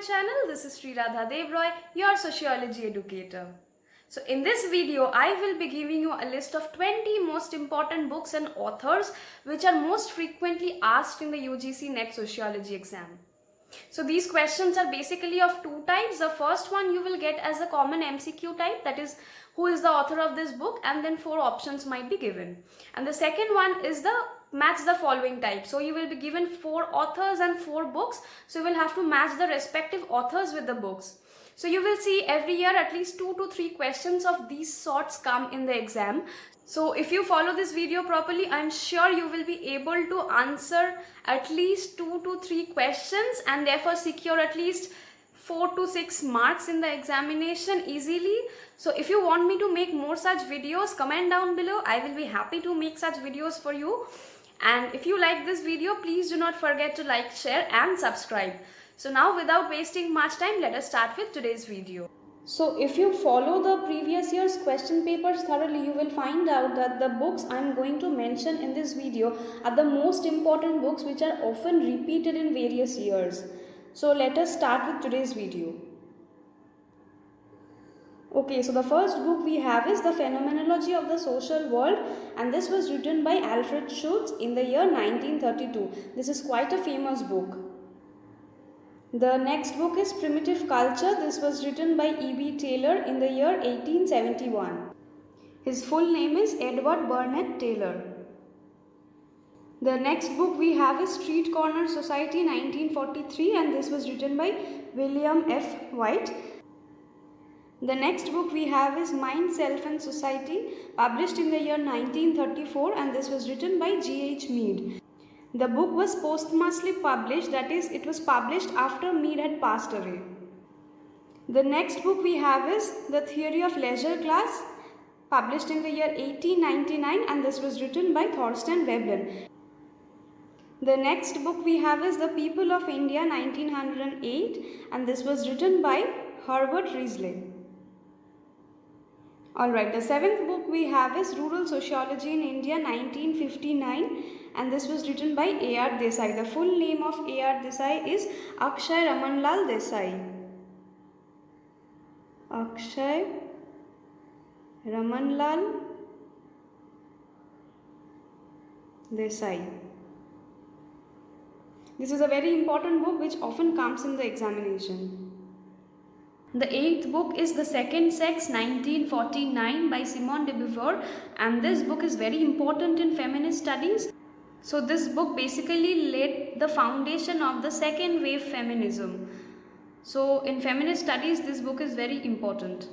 channel. This is Sri Radha Devroy, your sociology educator. So in this video, I will be giving you a list of 20 most important books and authors which are most frequently asked in the UGC NET sociology exam. So these questions are basically of two types. The first one you will get as a common MCQ type, that is who is the author of this book, and then 4 options might be given. And the second one is the match the following type. So you will be given 4 authors and 4 books. So you will have to match the respective authors with the books. So you will see every year at least 2 to 3 questions of these sorts come in the exam. So if you follow this video properly, I'm sure you will be able to answer at least 2 to 3 questions and therefore secure at least 4 to 6 marks in the examination easily. So if you want me to make more such videos, comment down below. I will be happy to make such videos for you. And if you like this video, please do not forget to like, share and subscribe. So now without wasting much time, let us start with today's video. So if you follow the previous year's question papers thoroughly, you will find out that the books I am going to mention in this video are the most important books which are often repeated in various years. So let us start with today's video. Okay, so the first book we have is The Phenomenology of the Social World, and this was written by Alfred Schutz in the year 1932. This is quite a famous book. The next book is Primitive Culture. This was written by E.B. Taylor in the year 1871. His full name is Edward Burnett Taylor. The next book we have is Street Corner Society 1943, and this was written by William F. White. The next book we have is Mind, Self and Society, published in the year 1934, and this was written by G.H. Mead. The book was posthumously published, that is, it was published after Mead had passed away. The next book we have is The Theory of Leisure Class, published in the year 1899, and this was written by Thorstein Veblen. The next book we have is The People of India 1908, and this was written by Herbert Risley. Alright, the seventh book we have is Rural Sociology in India 1959, and this was written by A.R. Desai. The full name of A.R. Desai is Akshay Ramanlal Desai. Akshay Ramanlal Desai. This is a very important book which often comes in the examination. The eighth book is The Second Sex 1949 by Simone de Beauvoir, and this book is very important in feminist studies. So this book basically laid the foundation of the second wave feminism. So in feminist studies, this book is very important.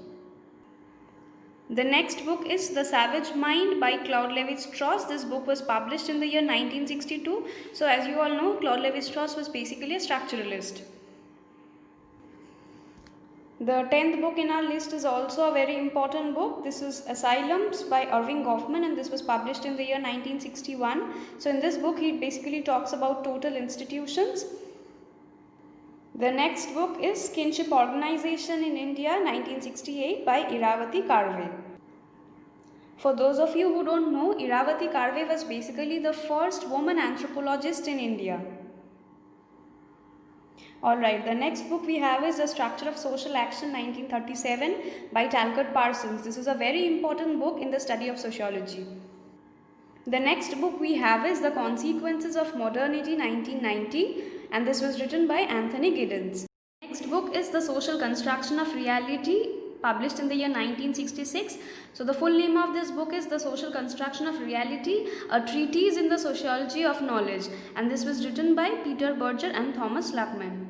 The next book is The Savage Mind by Claude Lévi-Strauss. This book was published in the year 1962. So as you all know, Claude Lévi-Strauss was basically a structuralist. The 10th book in our list is also a very important book. This is Asylums by Irving Goffman, and this was published in the year 1961. So in this book, he basically talks about total institutions. The next book is Kinship Organization in India 1968 by Iravati Karve. For those of you who don't know, Iravati Karve was basically the first woman anthropologist in India. Alright, the next book we have is The Structure of Social Action 1937 by Talcott Parsons. This is a very important book in the study of sociology. The next book we have is The Consequences of Modernity 1990, and this was written by Anthony Giddens. Next book is The Social Construction of Reality, published in the year 1966. So the full name of this book is The Social Construction of Reality, a treatise in the sociology of knowledge, and this was written by Peter Berger and Thomas Luckman.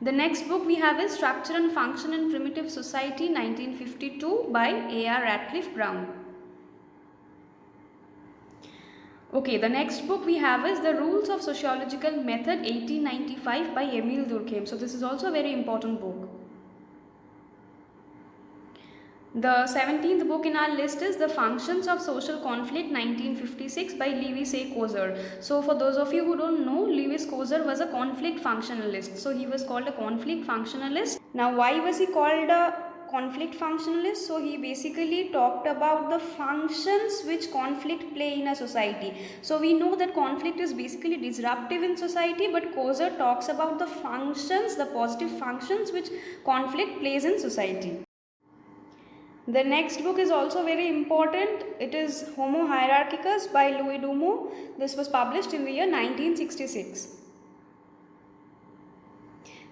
The next book we have is Structure and Function in Primitive Society 1952 by A.R. Ratcliffe Brown. Okay, the next book we have is The Rules of Sociological Method 1895 by Emile Durkheim. So this is also a very important book. The 17th book in our list is The Functions of Social Conflict 1956 by Lewis A. Coser. So for those of you who don't know, Lewis Coser was a conflict functionalist. So he was called a conflict functionalist. Now why was he called a conflict functionalist. So he basically talked about the functions which conflict play in a society. So we know that conflict is basically disruptive in society, but Koser talks about the functions, the positive functions which conflict plays in society. The next book is also very important. It is Homo Hierarchicus by Louis Dumont. This was published in the year 1966.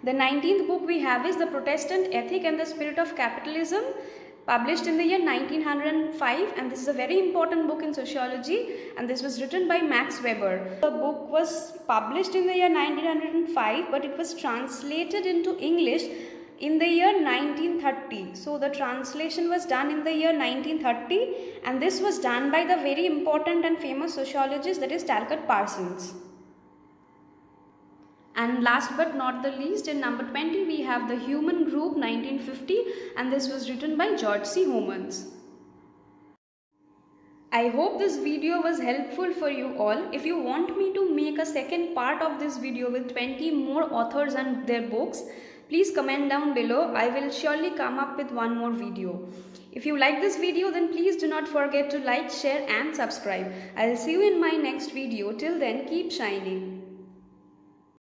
The 19th book we have is The Protestant Ethic and the Spirit of Capitalism, published in the year 1905, and this is a very important book in sociology, and this was written by Max Weber. The book was published in the year 1905, but it was translated into English in the year 1930. So the translation was done in the year 1930, and this was done by the very important and famous sociologist, that is Talcott Parsons. And last but not the least, in number 20 we have The Human Group 1950, and this was written by George C. Homans. I hope this video was helpful for you all. If you want me to make a second part of this video with 20 more authors and their books, please comment down below. I will surely come up with one more video. If you like this video, then please do not forget to like, share and subscribe. I'll see you in my next video. Till then, keep shining.